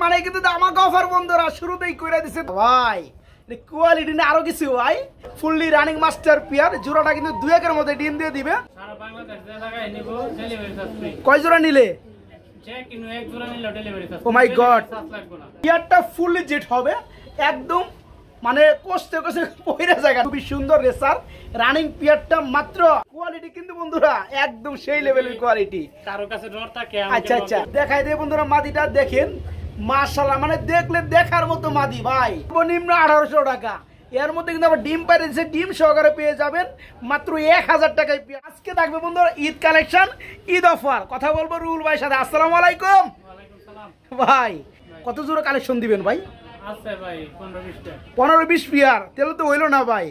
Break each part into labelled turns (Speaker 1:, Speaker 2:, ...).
Speaker 1: মানে কিন্তু আমাকে অফার বন্ধুরা শুরুতেই করে দিছে ভাই। কোয়ালিটি না আরো কিছু ভাই, ফুললি রানিং মাস্টার পিয়ার জোড়াটা কিন্তু 2 একের মধ্যে ডিম দিয়ে দিবে।
Speaker 2: সারা বাংলাদেশ জায়গায় নিব ডেলিভারি চার্জ ফ্রি।
Speaker 1: কয় জোড়া নিলে?
Speaker 2: যে কিনো এক জোড়া নিলে ডেলিভারি চার্জ।
Speaker 1: ও মাই গড,
Speaker 2: লাগবে না।
Speaker 1: পিয়ারটা ফুললি জেট হবে একদম, মানে কষ্টে কষ্টে পয়রা জায়গা। খুবই সুন্দর রেসার রানিং পিয়ারটা মাত্র। কোয়ালিটি কিন্তু বন্ধুরা একদম সেই লেভেলের কোয়ালিটি।
Speaker 2: কারো কাছে ডর থাকে।
Speaker 1: আচ্ছা আচ্ছা দেখাই দে বন্ধুরা, মাদিটা দেখেন মাশাআল্লাহ, মানে দেখলে দেখার মতো মাদি ভাই। নিম্ন 1800 টাকা, এর মধ্যে কিন্তু আবার ডিম পাই দিচ্ছে, ডিম সহকারে পেয়ে যাবেন মাত্র 1000 টাকায়। আজকে থাকবে বন্ধুরা ঈদ কালেকশন, ঈদ অফার। কথা বলবো রুহুল ভাইয়ের সাথে। আসসালামু আলাইকুম।
Speaker 2: ওয়ালাইকুম সালাম।
Speaker 1: ভাই কত জোড়া কালেকশন দিবেন ভাই?
Speaker 2: আছে ভাই 15-20 টা।
Speaker 1: 15-20 পিয়ার তেলে তো হইলো না ভাই,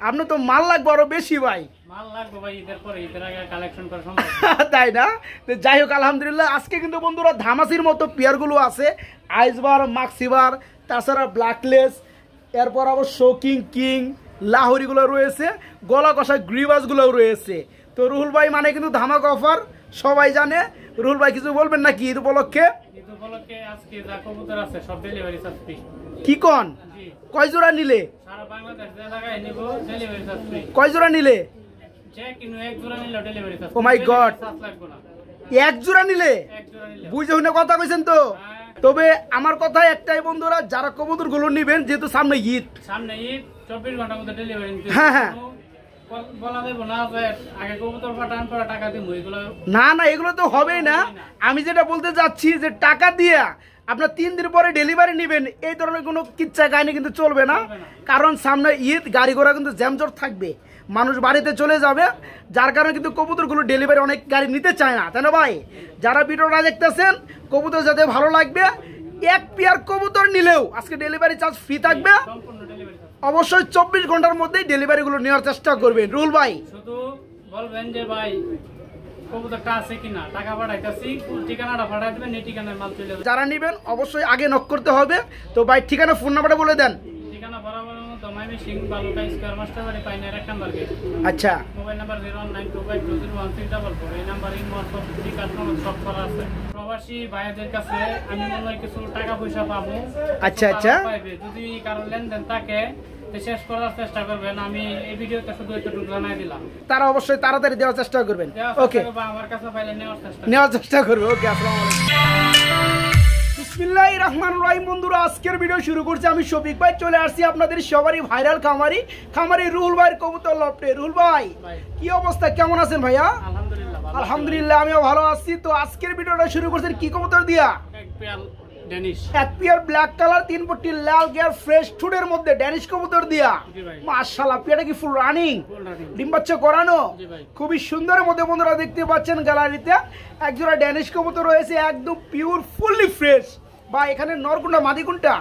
Speaker 1: আপনি তো মাল লাগবে আরো বেশি ভাই।
Speaker 2: মাল লাগবে ভাই ঈদের পরে, ঈদের আগে কালেকশন করা সম্ভব
Speaker 1: তাই না? তো যাই হোক আলহামদুলিল্লাহ আজকে কিন্তু বন্ধুরা ধামাসির মতো পেয়ারগুলো আছে। আইসবার, মাক্সিবার, তাছাড়া ব্ল্যাকলেস, এরপর আবার শোকিং কিং লাহোরিগুলো রয়েছে, গলা কষা গ্রিবাসগুলোও রয়েছে। তো রুহুল ভাই মানে কিন্তু ধামাক অফার সবাই জানে। রুহুল ভাই কিছু বলবেন নাকি ঈদ উপলক্ষে?
Speaker 2: ঈদ উপলক্ষে আজকে যা কবুতর আছে সব ডেলিভারি চার্জ ফ্রি।
Speaker 1: কি কন?
Speaker 2: জি।
Speaker 1: কয় জোড়া নিলে?
Speaker 2: সারা বাংলাদেশ জায়গায় নিব ডেলিভারি চার্জ ফ্রি।
Speaker 1: কয় জোড়া নিলে?
Speaker 2: যে কিনো এক জোড়া নিলে ডেলিভারি চার্জ।
Speaker 1: ও মাই গড,
Speaker 2: চার্জ লাগবে না।
Speaker 1: এক জোড়া নিলে?
Speaker 2: এক জোড়া নিলে।
Speaker 1: বুঝে শুনে কথা কইছেন তো? তবে আমার কথা একটাই বন্ধুরা, যারা কবুতর গুলো নিবেন, যেহেতু সামনে ঈদ,
Speaker 2: সামনে ঈদ 24 ঘন্টার মধ্যে ডেলিভারি নিতে।
Speaker 1: হ্যাঁ হ্যাঁ,
Speaker 2: বলা দেব না যে আগে কবুতর পাঠান পরে টাকা দিব, এগুলো
Speaker 1: না না এগুলো তো হবেই না। আমি যেটা বলতে যাচ্ছি যে টাকা দিয়ে আপনার 3 দিন পরে ডেলিভারি নেবেন, এই ধরনের কোনো কিচ্ছা কাহিনী কিন্তু চলবে না। কারণ সামনে ঈদ, গাড়ি ঘোড়া কিন্তু জ্যামজট থাকবে, মানুষ বাড়িতে চলে যাবে, যার কারণে কিন্তু কবুতরগুলো ডেলিভারি অনেক গাড়ি নিতে চায় না, তাই না ভাই? যারা ভিডিওটা দেখতেছেন কবুতর যাতে ভালো লাগবে, এক পেয়ার কবুতর নিলেও আজকে ডেলিভারি চার্জ ফ্রি থাকবে।
Speaker 2: সম্পূর্ণ ডেলিভারি চার্জ।
Speaker 1: অবশ্যই 24 ঘন্টার মধ্যেই ডেলিভারিগুলো নেওয়ার চেষ্টা করবেন। রুহুল ভাই
Speaker 2: শুধু বলবেন যে ভাই কবুতরটা আছে কিনা, টাকা পাঠাইতাছি, ঠিকানাটা পাঠাই দিবেন, এই ঠিকানায় মাল চলে যাবে।
Speaker 1: যারা নেবেন অবশ্যই আগে নক করতে হবে। তো ভাই ঠিকানা ফোন নাম্বারটা বলে দেন।
Speaker 2: ঠিকানা বরাবর মতো মাইমি সিং বালুকা স্কয়ার মাস্টার বাড়ি পাইনার 1 নাম্বার গেট।
Speaker 1: আচ্ছা,
Speaker 2: মোবাইল নাম্বার 01925201644। এই নাম্বার হোয়াটসঅ্যাপ ঠিকানা সব করা আছে। প্রবাসী ভাইদের কাছে আমি মনে হয় কিছু টাকা পয়সা পাবো।
Speaker 1: আচ্ছা আচ্ছা,
Speaker 2: পাইবে যদি কারো লেনদেন থাকে শেষ করার চেষ্টা করবেন। আমি এই ভিডিওতে শুধু একটু জানাই দিলাম,
Speaker 1: তারা অবশ্যই তাড়াতাড়ি দেওয়ার চেষ্টা করবেন। ওকে,
Speaker 2: আমার কাছে পাইলে
Speaker 1: নেওয়ার চেষ্টা করবে। ওকে, আসসালামু আলাইকুম। বিসমিল্লাহির রহমানির রহিম। বন্ধুরা আজকের ভিডিও শুরু করছি আমি শফিক ভাই। চলে আসছি আপনাদের সবারই ভাইরাল খামারি রুহুল ভাইয়ের কবুতর লফটে। রুহুল ভাই কি অবস্থা, কেমন আছেন ভাইয়া? আলহামদুলিল্লাহ আমিও ভালো আছি। তো আজকের ভিডিওটা শুরু করছেন কি কবুতর দিয়া? এক পেয়ার ব্ল্যাক কালার 3 পট্টি লাল গিয়ার ফ্রেশ টুডের মধ্যে ড্যানিশ কবুতর দিয়া। মাশাআল্লাহ, পেয়ারটা কি ফুল রানিং, ডিম বাচ্চা করানো, খুবই সুন্দরের মধ্যে বন্ধুরা দেখতে পাচ্ছেন গ্যালারিতে এক জোড়া ড্যানিশ কবুতর রয়েছে, একদম পিওর ফুললি ফ্রেশ। ভাই এখানে নর কোনটা মাদি কোনটা?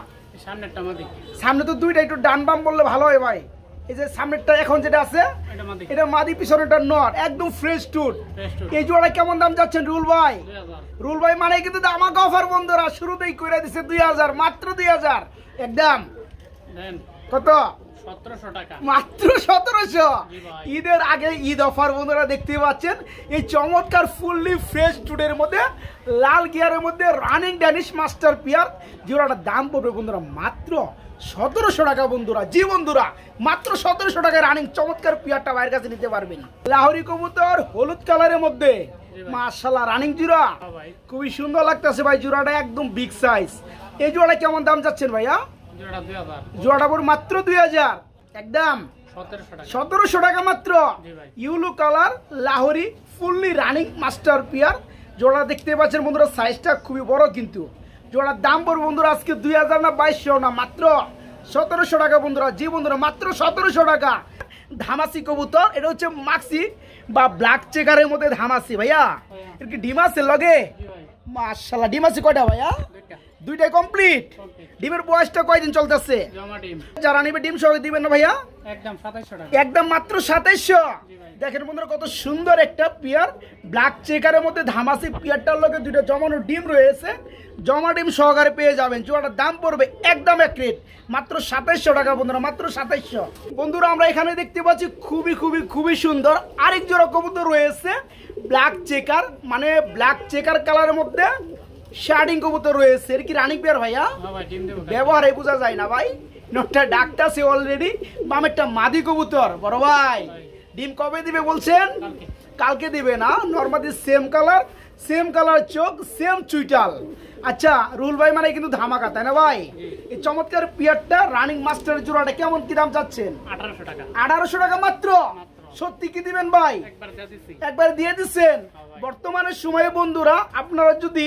Speaker 2: সামনেরটা মাদি।
Speaker 1: সামনে তো দুইটা, একটু ডান বাম বললে ভালো হয় ভাই। এই যে সামনেরটা এখন যেটা আছে এটা মাদি, পিছনেরটা নর, একদম ফ্রেশ টুড। এই জোড়াটা কেমন দাম যাচ্ছেন রুহুল ভাই? রুহুল ভাই মানে কিন্তু আমাকে অফার বন্ধুরা শুরুতেই করে দিচ্ছে 2000, মাত্র 2000 একদম। কত?
Speaker 2: 1700 টাকা,
Speaker 1: মাত্র 1700। ঈদের আগে ঈদ অফার বন্ধুরা দেখতে পাচ্ছেন। এই চমৎকার ফুললি ফ্রেশ টুডের মধ্যে লাল গিয়ারের মধ্যে রানিং ড্যানিশ মাস্টার পিয়ার জোড়াটার দাম পড়বে বন্ধুরা মাত্র 1700 টাকা বন্ধুরা। জি বন্ধুরা, মাত্র 1700 টাকায় রানিং চমৎকার পিয়ারটা বাইরের কাছে নিতে পারবেন। লাহোরি কবুতর হলুদ কালারের মধ্যে মাশাআল্লাহ রানিং জোড়া, খুবই সুন্দর লাগতেছে ভাই। জোড়াটা একদম বিগ সাইজ। এই জোড়াটা কেমন দাম যাচ্ছেন ভাইয়া? জোড়াটা পড়বে মাত্র 2000 একদম। 1700 টাকা মাত্র। Yellow colour Lahori fully running master pair জোড়া দেখতে পাচ্ছেন বন্ধুরা, সাইজটা খুবই বড়। কিন্তু জোড়ার দাম পড়বে বন্ধুরা আজকে 2000 না 2200 না, মাত্র 1700 টাকা বন্ধুরা। জি বন্ধুরা, মাত্র 1700 টাকা। ধামাসি কবুতর, এটা হচ্ছে মাক্সি বা ব্ল্যাক চেকারের মধ্যে ধামাসি। ভাইয়া এর কি ডিম আছে লগে? মাশাআল্লাহ, ডিম আছে কয়টা ভাইয়া? দুইটাই কমপ্লিট। ডিমের বয়সটা কয়দিন চলতেছে? যারা নিবে ডিম সহ দিবেন না ভাইয়া?
Speaker 2: একদম 2700 টাকা,
Speaker 1: একদম মাত্র 2700। দেখেন বন্ধুরা কত সুন্দর একটা পিয়ার ব্ল্যাক চেকারের মধ্যে ধামাসি পিয়ারটার লগে দুইটা জমানো ডিম রয়েছে, জমা ডিম সহকারে পেয়ে যাবেন। জোড়াটার দাম পড়বে একদম এক রেট, মাত্র 2700 টাকা বন্ধুরা, মাত্র 2700। বন্ধুরা আমরা এখানে দেখতে পাচ্ছি খুবই সুন্দর আরেক জোড়া কবুতর রয়েছে ব্ল্যাক চেকার, মানে ব্ল্যাক চেকার কালারের মধ্যে শার্টিং কবুতর রয়েছে, এর কি রানিং পেয়ার ভাইয়া?
Speaker 2: হ্যাঁ ভাই, ডিম দেবো।
Speaker 1: ব্যবহারে বোঝা যায় না ভাই, নটটা ডাকতাছে অলরেডি। বামেরটা মাদি কবুতর বড় ভাই, ডিম কবে দিবে বলছেন?
Speaker 2: কালকে।
Speaker 1: কালকে দিবে না? নর্মালি সেম কালার চোখ, সেম চুইটাল। আচ্ছা রুল ভাই মানে কিন্তু ধামাকা, তাই না ভাই? এই চমৎকার পিয়ারটা রানিং মাস্টার জোড়াটা কেমন কি দাম চাচ্ছেন?
Speaker 2: 1800 টাকা।
Speaker 1: 1800 টাকা মাত্র? সত্যি কি দিবেন ভাই?
Speaker 2: একবার দিয়ে দিছি।
Speaker 1: একবার দিয়ে দিচ্ছেন। বর্তমানে সময়ে বন্ধুরা আপনারা যদি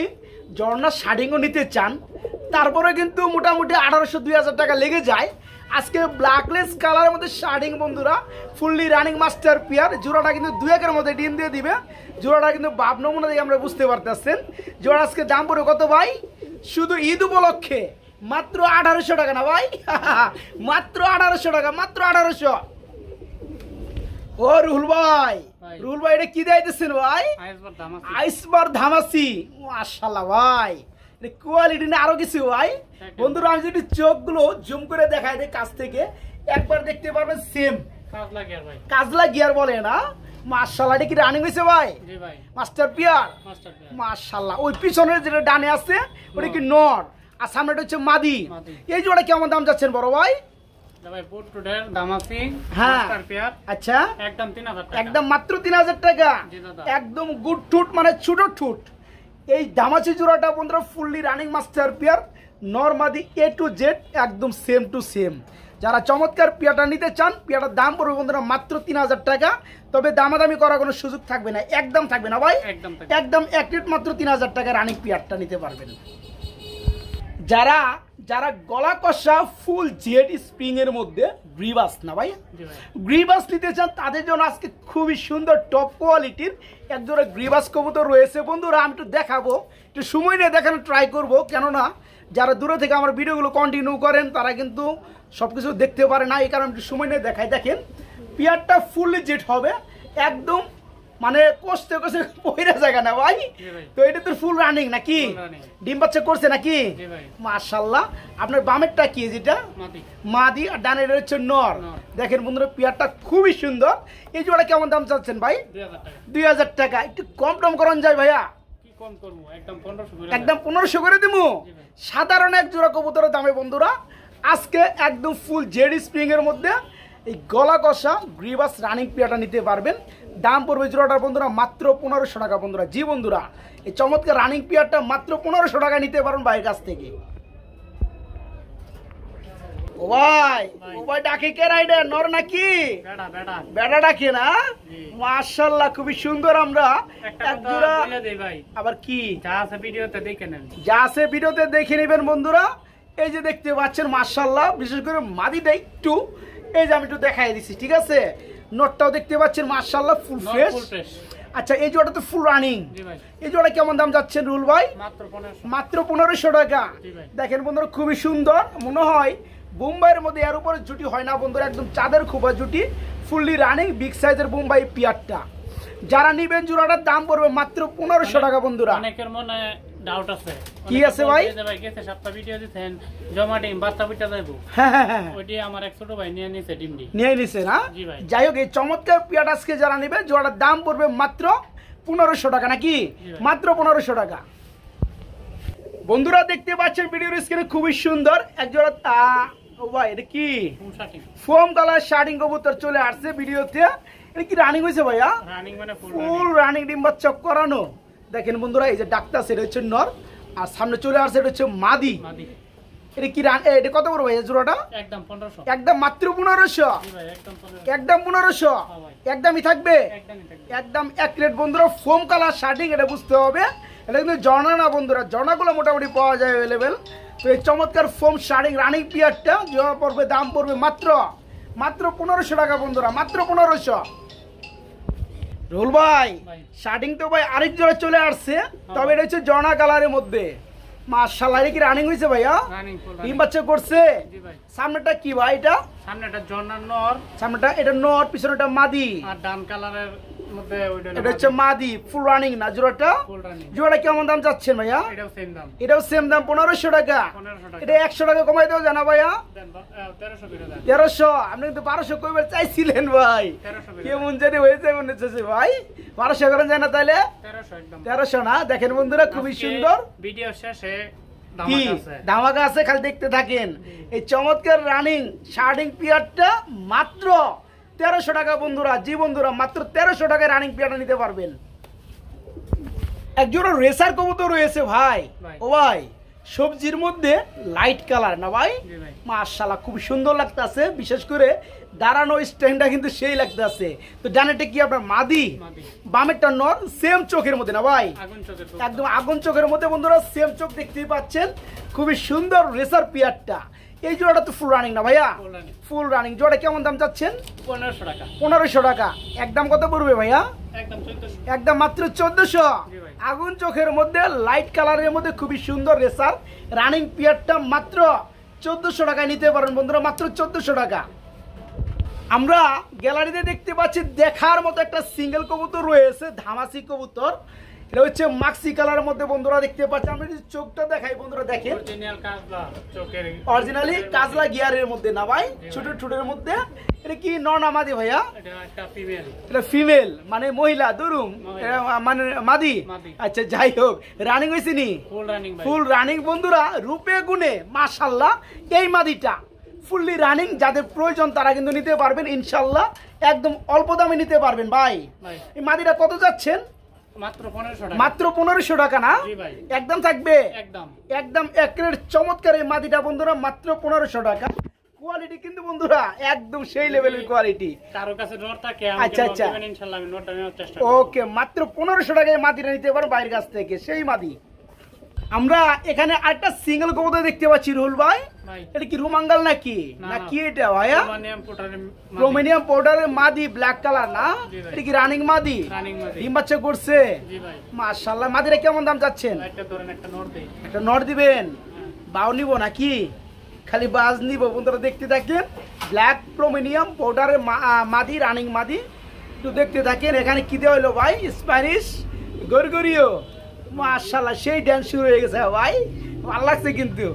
Speaker 1: ঝর্ণা শার্টিংও নিতে চান তারপরে কিন্তু মোটামুটি 1800-2000 টাকা লেগে যায়। আজকে ব্ল্যাকলেস কালারের মধ্যে শার্টিং বন্ধুরা ফুললি রানিং মাস্টার পিয়ার, জোড়াটা কিন্তু 2-1 মধ্যে ডিম দিয়ে দিবে। জোড়াটা কিন্তু বাপ নমুনা দিয়ে আমরা বুঝতে পারতেছেন। জোড়া আজকে দাম পড়ে কত ভাই? শুধু ঈদ উপলক্ষে মাত্র 1800 টাকা না ভাই? মাত্র 1800 টাকা, মাত্র 1800। ও রুহুল ভাই, রুহুল ভাই এটা কি দিতেছেন ভাই? আইসবার ধামাসি। মাশাআল্লাহ ভাই, কোয়ালিটি না আরো কিছু ভাই। বন্ধুরা আমি যদি চোখগুলো জুম করে দেখাই দেই কাছ থেকে, একবার দেখতে পারবেন সেম কাজলা গিয়ার বলে না? মাশাআল্লাহ, এটা কি রানিং হয়েছে ভাই?
Speaker 2: জি ভাই,
Speaker 1: মাস্টার পিয়ার। মাশাআল্লাহ, ওই পিছনের যেটা ডানে আছে ওটা কি নর, আর সামনেটা হচ্ছে মাদি। এই জোড়া কেমন দাম যাচ্ছেন বড় ভাই?
Speaker 2: ভাই বুট টুডের দাম আছে
Speaker 1: হ্যাঁ,
Speaker 2: মাস্টার পেয়ার।
Speaker 1: আচ্ছা,
Speaker 2: একদম 3000 টাকা।
Speaker 1: একদম মাত্র 3000 টাকা।
Speaker 2: জি দাদা,
Speaker 1: একদম গুড ঠুট মানে ছোট ঠুট। এই দামাচি জোড়াটা বন্ধুরা ফুললি রানিং মাস্টার পেয়ার, নরমাদি A to Z একদম সেম টু সেম। যারা চমৎকার পিয়াটা নিতে চান, পিয়াটার দাম পড়বে বন্ধুরা মাত্র 3000 টাকা। তবে দামাদামি করার কোনো সুযোগ থাকবে না, একদম থাকবে না ভাই, একদম এক রেট মাত্র 3000 টাকা রানিং পিয়ারটা নিতে পারবেন। যারা যারা গলা কষা ফুল জেড স্প্রিং এর মধ্যে গ্রিবাস না ভাই, গ্রিবাস নিতে চান তাদের জন্য আজকে খুবই সুন্দর টপ কোয়ালিটির একজোড়া গ্রিবাস কবুতর রয়েছে বন্ধুরা। আমি একটু দেখাবো, একটু সময় নিয়ে দেখানো ট্রাই করবো, কেননা যারা দূরে থেকে আমার ভিডিওগুলো কন্টিনিউ করেন তারা কিন্তু সবকিছু দেখতে পারে না, এই কারণে একটু সময় নিয়ে দেখাই। দেখেন পিয়ারটা ফুললি জেড হবে, একদম মানে কষ্টে কষ্টে পয়রা জায়গা না ভাই। তো এটা তো ফুল রানিং নাকি? ডিম বাচ্চা করছে নাকি? মাশাআল্লাহ। আপনার বামেরটা কি যেটা? মাদি, আর ডানের হচ্ছে নর। দেখেন বন্ধুরা পিয়ারটা খুবই সুন্দর। এই জোড়া কেমন দাম চাচ্ছেন ভাই? 2000 টাকা। একটু কম টম করান যায় ভাইয়া? একদম 1500 করে দিমু। সাধারণ এক জোড়া কবুতরের দামে বন্ধুরা আজকে একদম ফুল জেড স্প্রিং এর মধ্যে এই গলা কষা গ্রিবাস রানিং পিয়াটা নিতে পারবেন। দাম পড়বে জোড়াটার বন্ধুরা মাত্র 1500 টাকা বন্ধুরা। জি বন্ধুরা, এই চমৎকার রানিং পিয়ারটা মাত্র 1500 টাকা নিতে পারেন ভাইয়ের কাছ থেকে। ও ভাই, ও ভাই ডাকে কে রাইডার? নর নাকি বেড়া ডাকে না? মাশাআল্লাহ, খুবই সুন্দর। আমরা এক জোড়া আবার কি যা আছে ভিডিওতে দেখে নেবেন বন্ধুরা। এই যে দেখতে পাচ্ছেন মাশাআল্লাহ, বিশেষ করে মাদিটা একটু এই যে আমি একটু দেখাই দিচ্ছি, ঠিক আছে? নটটাও দেখতে পাচ্ছেন মাশাআল্লাহ ফুল ফ্রেশ। আচ্ছা, এই জোড়াটা তো ফুল রানিং। এই জোড়া কেমন দাম যাচ্ছেন রুল ভাই? মাত্র 1500 টাকা। দেখেন বন্ধুরা খুবই সুন্দর, মনে হয় বোম্বাইয়ের মধ্যে এর উপরে জুটি হয় না বন্ধুরা, একদম চাঁদের খুবা জুটি, ফুললি রানিং বিগ সাইজের বোম্বাই পিয়ারটা। যারা নিবেন জোড়াটার দাম পড়বে মাত্র 1500 টাকা বন্ধুরা।
Speaker 2: অনেকের মনে ডাউট আছে
Speaker 1: কি আছে ভাই?
Speaker 2: ভাই গেছে সপ্তাহ ভিডিও দিতেন জমা ডিম বাচ্চা পিটা যাইবো।
Speaker 1: হ্যাঁ,
Speaker 2: ওইটি আমার এক ছোট ভাই নিয়ে নিছে ডিমডি।
Speaker 1: নিয়ে নিছে না? যাই হোক, এই চমৎকার পিয়াটা আজকে যারা নেবে জোড়াটার দাম পড়বে মাত্র 1500 টাকা নাকি? মাত্র 1500 টাকা। বন্ধুরা দেখতে পাচ্ছেন ভিডিওর স্ক্রিনে খুবই সুন্দর এক জোড়া ও ভাই এটা কি ফোম কালার শার্টিং কবুতর চলে আসছে ভিডিওতে। এটা কি রানিং হয়েছে ভাইয়া?
Speaker 2: রানিং মানে
Speaker 1: ফুল রানিং, ডিম বাচ্চা করানো। দেখেন বন্ধুরা এই যে ডাক্তার সেটা হচ্ছে নর, আর সামনে চলে আসছে এটা হচ্ছে মাদি। এটা কি এটা কত বড় ভাই জোড়াটা?
Speaker 2: একদম 1500।
Speaker 1: একদম মাত্র 1500। একদম 1500 একদমই থাকবে, একদম এক প্লেট বন্ধুরা। ফোম কালার শার্টিং, এটা বুঝতে হবে এটা কিন্তু জর্না না বন্ধুরা, জর্নাগুলো মোটামুটি পাওয়া যায় অ্যাভেলেবেল। তো এই চমৎকার ফোম শার্টিং রানিং পিয়ারটা জোড়া পড়বে দাম পড়বে মাত্র 1500 টাকা বন্ধুরা, মাত্র 1500। রুল ভাই শার্টিং তো ভাই আরেক জোড়া চলে আসছে, তবে এটা হচ্ছে জর্না কালারের মধ্যে। মাশাআল্লাহ, এটা কি রানিং হইছে ভাইয়া? ডিম বাচ্চা করছে। সামনেটা কি ভাই? এটা
Speaker 2: সামনেটা জর্না নর,
Speaker 1: সামনেটা এটা নর, পিছনেটা মাদি, আর
Speaker 2: ডান কালারের মধ্যে
Speaker 1: এটা হচ্ছে মাদি। ফুল রানিং না জোড়াটা? জোড়াটা কেমন দাম যাচ্ছেন ভাইয়া? এটাও সেম দাম 1500 টাকা। এটা 100 টাকা কমাই দেওয়া জানা ভাইয়া? 1300। আপনি কিন্তু 1200 কইবার চাইছিলেন ভাই, কেমন জানি হয়েছে মনে হচ্ছে ভাই। 1200 করেন যায় না তাহলে
Speaker 2: 1300 একদম
Speaker 1: 1300 না দেখেন বন্ধুরা খুবই সুন্দর
Speaker 2: ভিডিও শেষে
Speaker 1: কি ধামাকা আছে খালি দেখতে থাকেন এই চমৎকার রানিং শার্টিং পিয়ারটা মাত্র 1300 টাকা বন্ধুরা জি বন্ধুরা মাত্র 1300 টাকায় রানিং পিয়ারটা নিতে পারবেন একজোড়া রেসার কবুতর রয়েছে ভাই ও ভাই সবজির মধ্যে লাইট কালার না ভাই মাশাআল্লাহ খুব সুন্দর লাগতেছে বিশেষ করে দাঁড়ানো স্ট্যান্ডটা কিন্তু সেই লাগতেছে তো ডানেটা কি আপনার মাদি বামেরটা নর সেম চোখের মধ্যে না ভাই একদম আগুন চোখের মধ্যে বন্ধুরা সেম চোখ দেখতেই পাচ্ছেন খুবই সুন্দর রেসার পিয়ারটা এই জোড়াটা তো ফুল রানিং না ভাইয়া ফুল রানিং জোড়া কেমন দাম চাচ্ছেন
Speaker 2: 1500 টাকা
Speaker 1: 1500 টাকা একদম কত পড়বে ভাইয়া
Speaker 2: একদম 1400
Speaker 1: একদম মাত্র 1400 আগুন চোখের মধ্যে লাইট কালারের মধ্যে খুবই সুন্দর রেসার রানিং পিয়ারটা মাত্র 1400 টাকায় নিতে পারেন বন্ধুরা মাত্র 1400 টাকা আমরা গ্যালারিতে দেখতে পাচ্ছি দেখার মতো একটা সিঙ্গেল কবুতর রয়েছে ধামাসি কবুতর এটা হচ্ছে মাক্সি কালারের মধ্যে বন্ধুরা দেখতে পাচ্ছি আমরা যদি চোখটা দেখাই বন্ধুরা দেখেন অরিজিনালি কাজলা গিয়ারের মধ্যে না ভাই ছোট ছোটের মধ্যে এটা কি ননামাদি ভাইয়া এটা ফিমেল মানে মহিলা দুরুম মানে মাদি আচ্ছা যাই হোক রানিং হয়েছে নি ফুল রানিং বন্ধুরা রূপে গুণে মাশাআল্লাহ এই মাদিটা ফুললি রানিং যাদের প্রয়োজন তারা কিন্তু নিতে পারবেন ইনশাআল্লাহ একদম অল্প দামে নিতে পারবেন ভাই এই মাদিটা কত যাচ্ছেন মাত্র 1500 টাকা না একদম থাকবে একদম একের চমৎকার এই মাদিটা বন্ধুরা মাত্র 1500 টাকা কোয়ালিটি কিন্তু বন্ধুরা একদম সেই লেভেলের কোয়ালিটি কারো কাছে নর থাকে আমাকে নর দিবেন ইনশাআল্লাহ আমি নরটা নেওয়ার চেষ্টা করব ওকে মাত্র 1500 টাকায় মাদিটা নিতে পারবেন বাইরের কাছ থেকে সেই মাদি আমরা এখানে আরেকটা সিঙ্গেল কবুতর দেখতে পাচ্ছি রুল ভাই এটা কি রুমাঙ্গাল নাকি না কি এটা ভাইয়া প্রোমিনিয়াম পাউডারের মাদি ব্ল্যাক কালার না এটা কি রানিং মাদি ডিম বাচ্চা করছে জি ভাই মাশাআল্লাহ মাদিরা কেমন দাম চাচ্ছেন একটা ধরেন একটা নর দেই একটা নর দিবেন বাও নিব নাকি খালি বাজ নিব বন্ধুরা দেখতে থাকেন ব্ল্যাক প্রোমিনিয়াম পাউডারের মাদি রানিং মাদি একটু দেখতে থাকেন এখানে কি দেওয়া হলো ভাই স্প্যানিশ গরগরিও মাশাআল্লাহ সেই ডান্স শুরু হয়ে গেছে ভাই ভালো লাগছে কিন্তু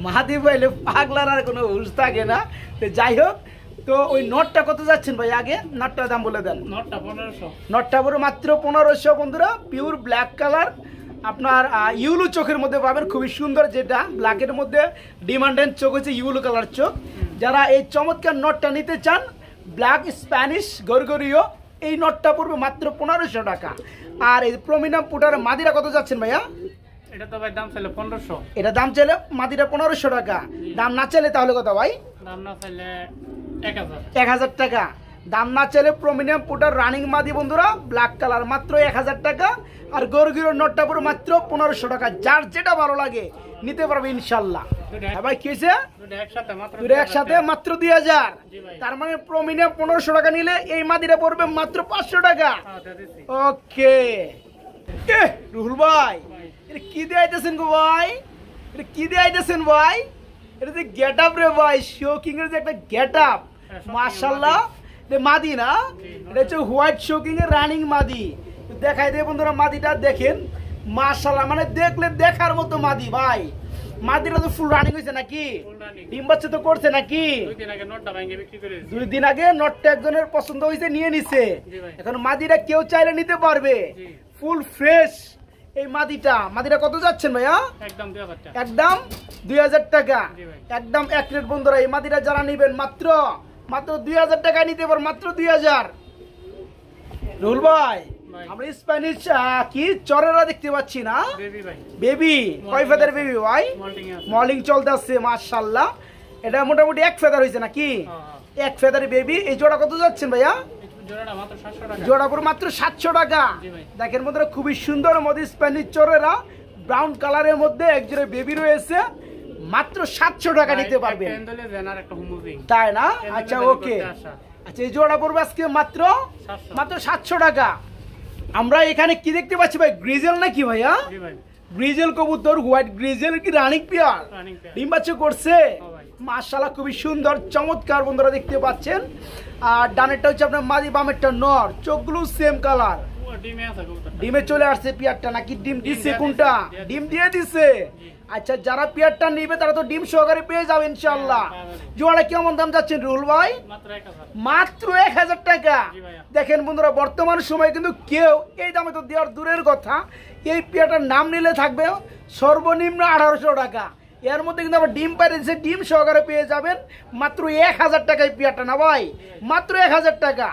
Speaker 1: মাদি পাইলে পাগলার আর কোনো হুঁশ থাকে না তো যাই হোক তো ওই নটটা কত যাচ্ছেন ভাই আগে নটটার দাম বলে দেন নটটা 1500 নটটা পুরো মাত্র 1500 বন্ধুরা পিওর ব্ল্যাক কালার আপনার ইউলু চোখের মধ্যে পাবেন খুবই সুন্দর যেটা ব্ল্যাকের মধ্যে ডিমান্ডেন্ট চোখ হচ্ছে ইউলু কালার চোখ যারা এই চমৎকার নটটা নিতে চান ব্ল্যাক স্প্যানিশ গরগরিও এই নটটা পড়বে মাত্র 1500 টাকা আর এই প্রোমিনিয়াম পুটার মাদিরা কত যাচ্ছেন ভাইয়া এটা তো ভাই দাম চাইলে 1500 এটা দাম চাইলে মাদিরা 1500 টাকা দাম না চাইলে তাহলে কত ভাই দাম না চাইলে 1000 টাকা দাম না চাইলে প্রোমিনিয়াম পুটার রানিং মাদি বন্ধুরা ব্ল্যাক কালার মাত্র 1000 টাকা আর গরগিরোর নটটা পুরো মাত্র 1500 টাকা যার যেটা ভালো লাগে নিতে পারবে ইনশাআল্লাহ ভাই কি হইছে দুটো একসাথে মাত্র 2000 তার মানে প্রোমিনিয়াম 1500 টাকা নিলে এই মাদিরা পড়বে মাত্র 500 টাকা ওকে রুহুল ভাই এটা কি দিয়ে আইতেছেন গো ভাই এটা কি দিয়ে আইতেছেন ভাই এটা যে গেট আপ রে ভাই শোকিং এর যে একটা গেট আপ মাশাআল্লাহ এটা মাদি না এটা হচ্ছে হোয়াইট শোকিং এর রানিং মাদি দেখাই দেয় বন্ধুরা মাদিটা দেখেন মাশাআল্লাহ মানে দেখলে দেখার মতো মাদি ভাই মাদিরা তো ফুল রানিং হয়েছে নাকি ডিম বাচ্চা তো করছে নাকি 2 দিন আগে নটটা ভাঙে বিক্রি করে 2 দিন আগে নটটা একজনের পছন্দ হয়েছে নিয়ে নিছে এখন মাদিরা কেউ চাইলে নিতে পারবে ফুল ফ্রেশ এই মাদিরা কত যাচ্ছেন ভাইয়া একদম 2000 টাকা একদম 2000 টাকা একদম এক রেট বন্ধুরা এই মাদিরা যারা নেবেন মাত্র 2000 টাকায় নিতে পারবেন মাত্র 2000 রুল ভাই আমরা স্প্যানিশ কি চরেরা দেখতে পাচ্ছি না বেবি কয় ফেদার বেবি ভাই মর্নিং চলতেছে মাশাআল্লাহ এটা মোটামুটি এক ফেদার হয়েছে নাকি এক ফেদার বেবি এই জোড়া কত যাচ্ছেন ভাইয়া জোড়া পুরো মাত্র 700 টাকা দেখেন বন্ধুরা খুবই সুন্দর মধ্যে স্প্যানিশ চরেরা ব্রাউন কালারের মধ্যে এক জোড়া বেবি রয়েছে মাত্র 700 টাকা নিতে পারবেন তাই না আচ্ছা ওকে আচ্ছা এই জোড়া পড়বে আজকে মাত্র 700 টাকা আমরা এখানে কি দেখতে পাচ্ছি ভাই গ্রিজেল নাকি ভাইয়া গ্রিজেল কবুতর হোয়াইট গ্রিজেল কি রানিং পেয়ার ডিম বাচ্চা করছে মাশাআল্লাহ খুবই সুন্দর চমৎকার বন্ধুরা দেখতে পাচ্ছেন আর ডানেরটা হচ্ছে আপনার মাদি বামেরটা নর চোখগুলো সেম কালার ডিমে চলে আসছে পেয়ারটা নাকি ডিম দিছে কোনটা ডিম দিয়ে দিছে আচ্ছা, যারা পেয়ারটা নিবে তারা তো ডিম সহকারে পেয়ে যাবে ইনশাআল্লাহ। জোড়াটা কেমন দাম যাচ্ছেন রুহুল ভাই? মাত্র 1000 টাকা। দেখেন বন্ধুরা, বর্তমান সময় কিন্তু কেউ এই দামে তো দেওয়ার দূরের কথা, এই পেয়ারটার নাম নিলে থাকবে সর্বনিম্ন 1800 টাকা। এর মধ্যে কিন্তু আবার ডিম পাইরে দিচ্ছে, ডিম সহকারে পেয়ে যাবেন মাত্র 1000 টাকায় পেয়ারটা, না ভাই? মাত্র 1000 টাকা।